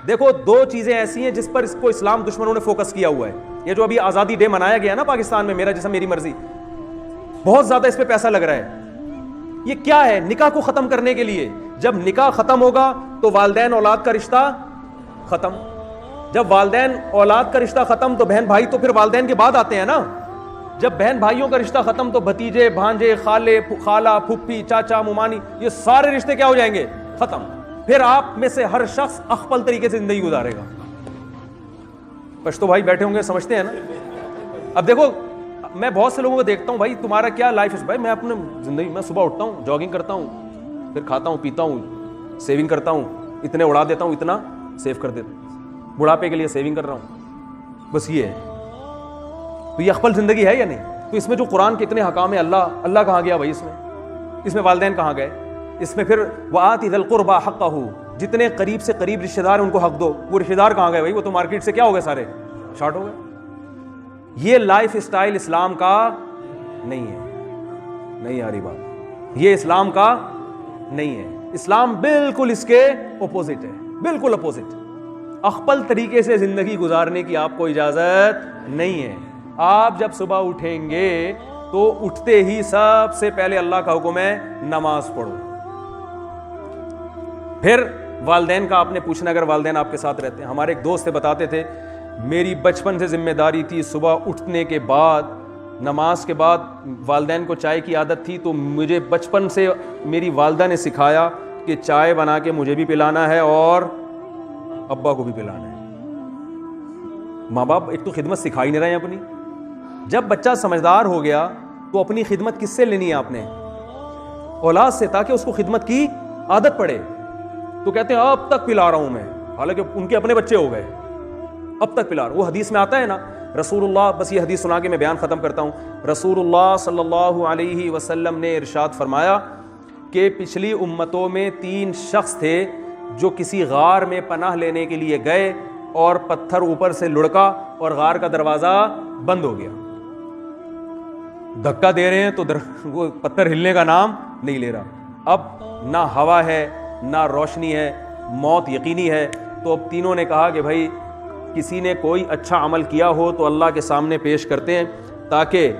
دیکھو دو چیزیں ایسی ہیں جس پر اس کو اسلام دشمنوں نے فوکس کیا ہوا ہے. یہ جو ابھی آزادی ڈے منایا گیا نا پاکستان میں, میرا جسم میری مرضی, بہت زیادہ اس پہ پیسہ لگ رہا ہے. یہ کیا ہے؟ نکاح کو ختم کرنے کے لیے. جب نکاح ختم ہوگا تو والدین اولاد کا رشتہ ختم. جب والدین اولاد کا رشتہ ختم تو بہن بھائی تو پھر والدین کے بعد آتے ہیں نا. جب بہن بھائیوں کا رشتہ ختم تو بھتیجے, بھانجے, خالے, خالہ, پھپھی, چاچا, ممانی, یہ سارے رشتے کیا ہو جائیں گے؟ ختم. پھر آپ میں سے ہر شخص اخپل طریقے سے زندگی گزارے گا. پشتو بھائی بیٹھے ہوں گے, سمجھتے ہیں نا. اب دیکھو میں بہت سے لوگوں کو دیکھتا ہوں, بھائی تمہارا کیا لائف ہے؟ بھائی میں اپنے زندگی میں صبح اٹھتا ہوں, جاگنگ کرتا ہوں, پھر کھاتا ہوں, پیتا ہوں, سیونگ کرتا ہوں, اتنے اڑا دیتا ہوں, اتنا سیو کر دیتا ہوں, بڑھاپے کے لیے سیونگ کر رہا ہوں, بس یہ ہے. تو یہ اخپل زندگی ہے یا نہیں؟ تو اس میں جو قرآن کے اتنے حکام ہیں, اللہ کہاں گیا بھائی؟ اس میں والدین کہاں گئے؟ اس میں پھر وآتِ ذی القربى حقہ, جتنے قریب سے قریب رشتہ دار ہیں ان کو حق دو. وہ رشتہ دار کہاں گئے بھائی؟ وہ تو مارکیٹ سے کیا ہو گئے, سارے شارٹ ہو گئے. یہ لائف اسٹائل اسلام کا نہیں ہے. نہیں آ رہی بات؟ یہ اسلام کا نہیں ہے. اسلام بالکل اس کے اپوزٹ ہے, بالکل اپوزٹ. اخپل طریقے سے زندگی گزارنے کی آپ کو اجازت نہیں ہے. آپ جب صبح اٹھیں گے تو اٹھتے ہی سب سے پہلے اللہ کا حکم ہے نماز پڑھو. پھر والدین کا آپ نے پوچھنا, اگر والدین آپ کے ساتھ رہتے ہیں. ہمارے ایک دوست بتاتے تھے, میری بچپن سے ذمہ داری تھی صبح اٹھنے کے بعد, نماز کے بعد والدین کو چائے کی عادت تھی, تو مجھے بچپن سے میری والدہ نے سکھایا کہ چائے بنا کے مجھے بھی پلانا ہے اور ابا کو بھی پلانا ہے. ماں باپ ایک تو خدمت سکھا ہی نہیں رہے ہیں اپنی. جب بچہ سمجھدار ہو گیا تو اپنی خدمت کس سے لینی ہے آپ نے؟ اولاد سے, تاکہ اس کو خدمت کی عادت پڑے. تو کہتے ہیں اب تک پلا رہا ہوں میں, حالانکہ ان کے اپنے بچے ہو گئے, اب تک پلا رہا ہوں. وہ حدیث میں آتا ہے نا, رسول اللہ, بس یہ حدیث سنا کے میں بیان ختم کرتا ہوں. رسول اللہ صلی اللہ علیہ وسلم نے ارشاد فرمایا کہ پچھلی امتوں میں 3 شخص تھے جو کسی غار میں پناہ لینے کے لیے گئے اور پتھر اوپر سے لڑکا اور غار کا دروازہ بند ہو گیا. دھکا دے رہے ہیں تو وہ پتھر ہلنے کا نام نہیں لے رہا. اب نہ ہوا ہے نہ روشنی ہے, موت یقینی ہے. تو اب تینوں نے کہا کہ بھائی کسی نے کوئی اچھا عمل کیا ہو تو اللہ کے سامنے پیش کرتے ہیں, تاکہ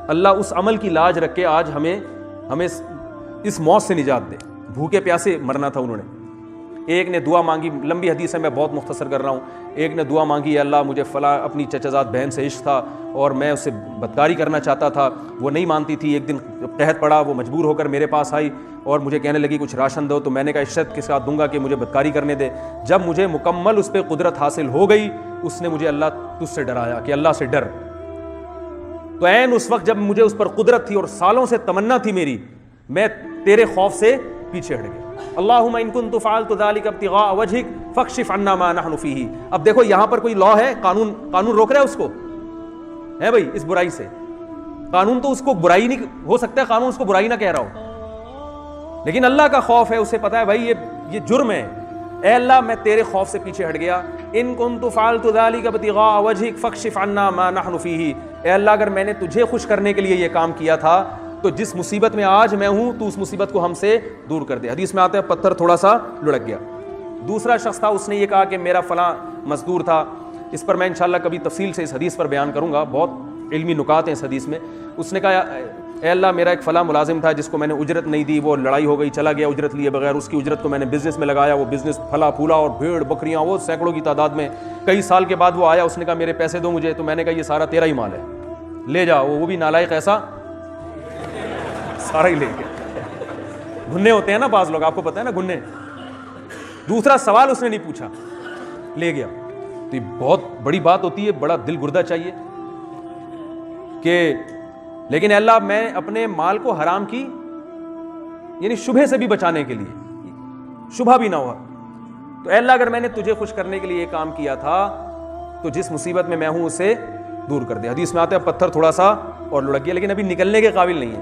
اللہ اس عمل کی لاج رکھ کے آج ہمیں اس موت سے نجات دے. بھوکے پیاسے مرنا تھا انہوں نے. ایک نے دعا مانگی, لمبی حدیث ہے میں بہت مختصر کر رہا ہوں. ایک نے دعا مانگی, اللہ مجھے فلاں اپنی چچا بہن سے عشق تھا اور میں اس سے بدکاری کرنا چاہتا تھا, وہ نہیں مانتی تھی. ایک دن قحط پڑا, وہ مجبور ہو کر میرے پاس آئی اور مجھے کہنے لگی کچھ راشن دو. تو میں نے کہا اس شرط کے ساتھ دوں گا کہ مجھے بدکاری کرنے دے. جب مجھے مکمل اس پہ قدرت حاصل ہو گئی, اس نے مجھے اللہ تجھ سے ڈرایا کہ اللہ سے ڈر. تو عین اس وقت جب مجھے اس پر قدرت تھی اور سالوں سے تمنا تھی میری, میں تیرے خوف سے پیچھے ہٹ گیا. اللہم ان کنت فعلت ذلک ابتغاء وجہک فاکشف عنا ما نحن فیہ. اب دیکھو یہاں پر کوئی لا ہے, قانون روک رہا ہے اس کو, ہے بھائی, اس برائی سے. قانون تو اس کو برائی نہیں ہو سکتا ہے, قانون اس کو برائی نہ کہہ رہا ہو, لیکن اللہ کا خوف ہے, اسے پتا ہے بھائی یہ جرم ہے. اے اللہ میں تیرے خوف سے پیچھے ہٹ گیا. ان کنت فعلت ذلک ابتغاء وجہک فاکشف عنا ما نحن فیہ. اے اللہ اگر میں نے تجھے خوش کرنے کے لیے یہ کام کیا تھا تو جس مصیبت میں آج میں ہوں تو اس مصیبت کو ہم سے دور کر دے. حدیث میں آتا ہے پتھر تھوڑا سا لڑک گیا. دوسرا شخص تھا, اس نے یہ کہا کہ میرا فلاں مزدور تھا, اس پر میں انشاءاللہ کبھی تفصیل سے اس حدیث پر بیان کروں گا, بہت علمی نکات ہیں اس حدیث میں. اس نے کہا اے اللہ میرا ایک فلاں ملازم تھا جس کو میں نے اجرت نہیں دی, وہ لڑائی ہو گئی, چلا گیا اجرت لیے بغیر. اس کی اجرت کو میں نے بزنس میں لگایا, وہ بزنس پھلا پھولا اور بھیڑ بکریاں وہ سینکڑوں کی تعداد میں. کئی سال کے بعد وہ آیا, اس نے کہا میرے پیسے دو مجھے. تو میں نے کہا یہ سارا تیرا ہی مال ہے, لے جا. وہ بھی نالائق ایسا سارا ہی لے گیا. گھنے ہوتے ہیں نا بعض لوگ, آپ کو پتہ ہے نا گھنے. دوسرا سوال اس نے نہیں پوچھا, لے گیا. تو یہ بہت بڑی بات ہوتی ہے, بڑا دل گردہ چاہیے کہ لیکن اے اللہ میں اپنے مال کو حرام کی یعنی شبہ سے بھی بچانے کے لیے, شبہ بھی نہ ہوا. تو اے اللہ اگر میں نے تجھے خوش کرنے کے لیے یہ کام کیا تھا تو جس مصیبت میں ہوں اسے دور کر دے. حدیث میں آتا ہے پتھر تھوڑا سا اور لڑک گیا, لیکن ابھی نکلنے کے قابل نہیں ہے.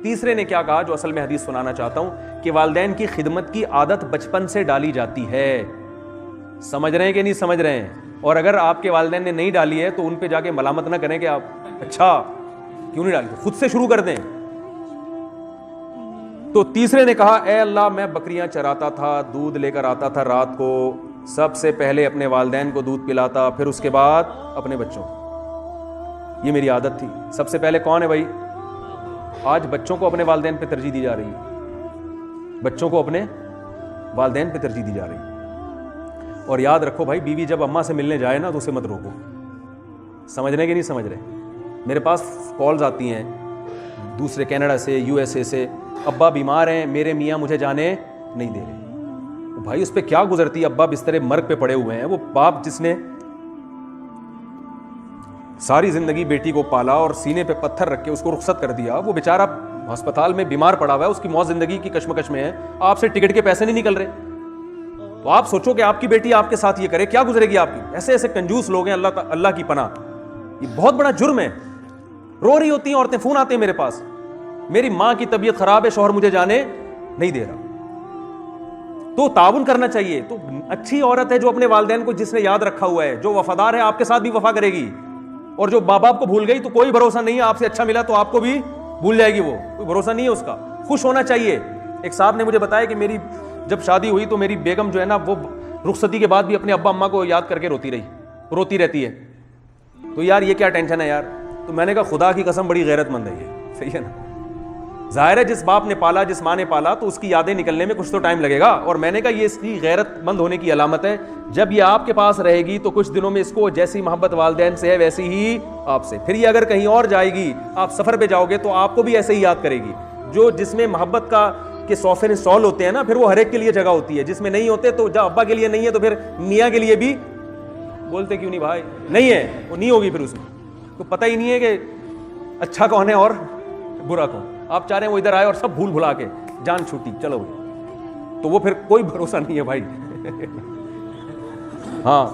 تیسرے نے کیا کہا, جو اصل میں حدیث سنانا چاہتا ہوں, کہ والدین کی خدمت کی عادت بچپن سے ڈالی جاتی ہے. سمجھ رہے ہیں کہ نہیں سمجھ رہے ہیں؟ اور اگر آپ کے والدین نے نہیں ڈالی ہے تو ان پہ جا کے ملامت نہ کریں کہ آپ اچھا کیوں نہیں ڈالی, خود سے شروع کر دیں. تو تیسرے نے کہا اے اللہ میں بکریاں چراتا تھا, دودھ لے کر آتا تھا رات کو, سب سے پہلے اپنے والدین کو دودھ پلاتا, پھر اس کے بعد اپنے بچوں کو. یہ میری عادت تھی. سب سے پہلے کون ہے بھائی؟ آج بچوں کو اپنے والدین پہ ترجیح دی جا رہی ہے, بچوں کو اپنے والدین پہ ترجیح دی جا رہی ہے. اور یاد رکھو بھائی, بیوی جب اماں سے ملنے جائے نا تو اسے مت روکو. سمجھ رہے کہ نہیں سمجھ رہے؟ میرے پاس کالز آتی ہیں دوسرے کینیڈا سے, یو ایس اے سے, ابا بیمار ہیں, میرے میاں مجھے جانے نہیں دے رہے. بھائی اس پہ کیا گزرتی ہے؟ ابا بستر مرگ پہ پڑے ہوئے ہیں. وہ باپ جس نے ساری زندگی بیٹی کو پالا اور سینے پہ پتھر رکھ کے اس کو رخصت کر دیا, وہ بیچارہ ہسپتال میں بیمار پڑا ہوا ہے, اس کی موت زندگی کی کشمکش میں ہے, آپ سے ٹکٹ کے پیسے نہیں نکل رہے. تو آپ سوچو کہ آپ کی بیٹی آپ کے ساتھ یہ کرے, کیا گزرے گی آپ کی؟ ایسے ایسے کنجوس لوگ ہیں, اللہ کی پناہ. یہ بہت بڑا جرم ہے. رو رہی ہوتی ہیں عورتیں, فون آتے ہیں میرے پاس, میری ماں کی طبیعت خراب ہے, شوہر مجھے جانے نہیں دے رہا. تو تعاون کرنا چاہیے. تو اچھی عورت ہے جو اپنے والدین کو جس نے یاد رکھا ہوا ہے, جو وفادار ہے, آپ کے ساتھ بھی وفا کرے گی. اور جو ماں باپ کو بھول گئی تو کوئی بھروسہ نہیں ہے, آپ سے اچھا ملا تو آپ کو بھی بھول جائے گی, وہ کوئی بھروسہ نہیں ہے اس کا. خوش ہونا چاہیے. ایک صاحب نے مجھے بتایا کہ میری جب شادی ہوئی تو میری بیگم جو ہے نا وہ رخصتی کے بعد بھی اپنے ابا اماں کو یاد کر کے روتی رہتی ہے. تو یار یہ کیا ٹینشن ہے یار؟ تو میں نے کہا خدا کی قسم بڑی غیرت مند ہے یہ. صحیح ہے نا؟ ظاہر ہے جس باپ نے پالا, جس ماں نے پالا, تو اس کی یادیں نکلنے میں کچھ تو ٹائم لگے گا. اور میں نے کہا یہ اس کی غیرت مند ہونے کی علامت ہے, جب یہ آپ کے پاس رہے گی تو کچھ دنوں میں اس کو جیسی محبت والدین سے ہے ویسی ہی آپ سے. پھر یہ اگر کہیں اور جائے گی, آپ سفر پہ جاؤ گے تو آپ کو بھی ایسے ہی یاد کرے گی. جس میں محبت کا کے سافٹ ویئر انسٹال ہوتے ہیں نا, پھر وہ ہر ایک کے لیے جگہ ہوتی ہے. جس میں نہیں ہوتے تو جب ابا کے لیے نہیں ہے تو پھر میاں کے لیے بھی بولتے کیوں نہیں بھائی, نہیں ہے وہ نہیں ہوگی. پھر اس میں تو پتہ ہی نہیں ہے کہ اچھا کون ہے اور برا کون. آپ چاہ رہے ہیں وہ ادھر آئے اور سب بھول بھلا کے جان چھوٹی چلو, تو وہ پھر کوئی بھروسہ نہیں ہے بھائی. ہاں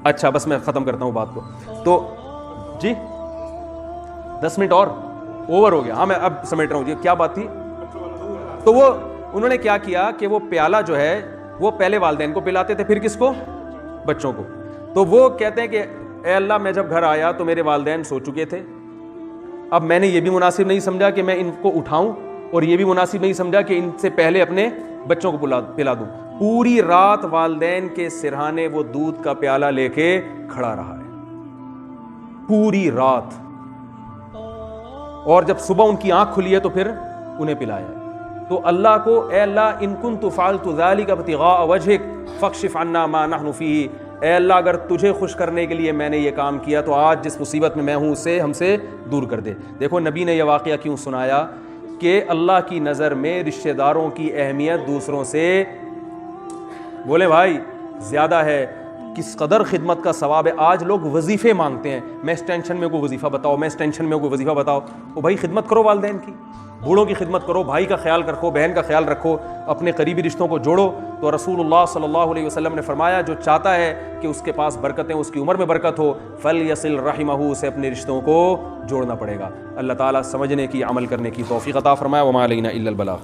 اچھا بس میں ختم کرتا ہوں بات کو. تو جی 10 منٹ اور اوور ہو گیا. ہاں میں اب سمیٹ رہا ہوں جی, کیا بات تھی. تو وہ انہوں نے کیا کیا کہ وہ پیالہ جو ہے وہ پہلے والدین کو پلاتے تھے, پھر کس کو؟ بچوں کو. تو وہ کہتے ہیں کہ اے اللہ, میں جب گھر آیا تو میرے والدین سو چکے تھے. اب میں نے یہ بھی مناسب نہیں سمجھا کہ میں ان کو اٹھاؤں, اور یہ بھی مناسب نہیں سمجھا کہ ان سے پہلے اپنے بچوں کو پلا دوں. پوری رات والدین کے سرہانے وہ دودھ کا پیالہ لے کے کھڑا رہا ہے, پوری رات. اور جب صبح ان کی آنکھ کھلی ہے تو پھر انہیں پلایا. تو اللہ کو اے اللہ ان کنت فعلت ذلک ابتغاء وجہک فاکشف عنا ما نحن فیہ, اے اللہ اگر تجھے خوش کرنے کے لیے میں نے یہ کام کیا تو آج جس مصیبت میں ہوں اسے ہم سے دور کر دے. دیکھو نبی نے یہ واقعہ کیوں سنایا کہ اللہ کی نظر میں رشتہ داروں کی اہمیت دوسروں سے بولے بھائی زیادہ ہے. کس قدر خدمت کا ثواب ہے. آج لوگ وظیفے مانگتے ہیں, میں اس ٹینشن میں کوئی وظیفہ بتاؤ, میں اس ٹینشن میں کوئی وظیفہ بتاؤ. تو بھائی خدمت کرو والدین کی, بوڑھوں کی خدمت کرو, بھائی کا خیال رکھو, بہن کا خیال رکھو, اپنے قریبی رشتوں کو جوڑو. تو رسول اللہ صلی اللہ علیہ وسلم نے فرمایا جو چاہتا ہے کہ اس کے پاس برکتیں, اس کی عمر میں برکت ہو, فلیصل رحمہ, اسے اپنے رشتوں کو جوڑنا پڑے گا. اللہ تعالیٰ سمجھنے کی, عمل کرنے کی توفیق عطا فرمائے. وما علینا الا البلاغ.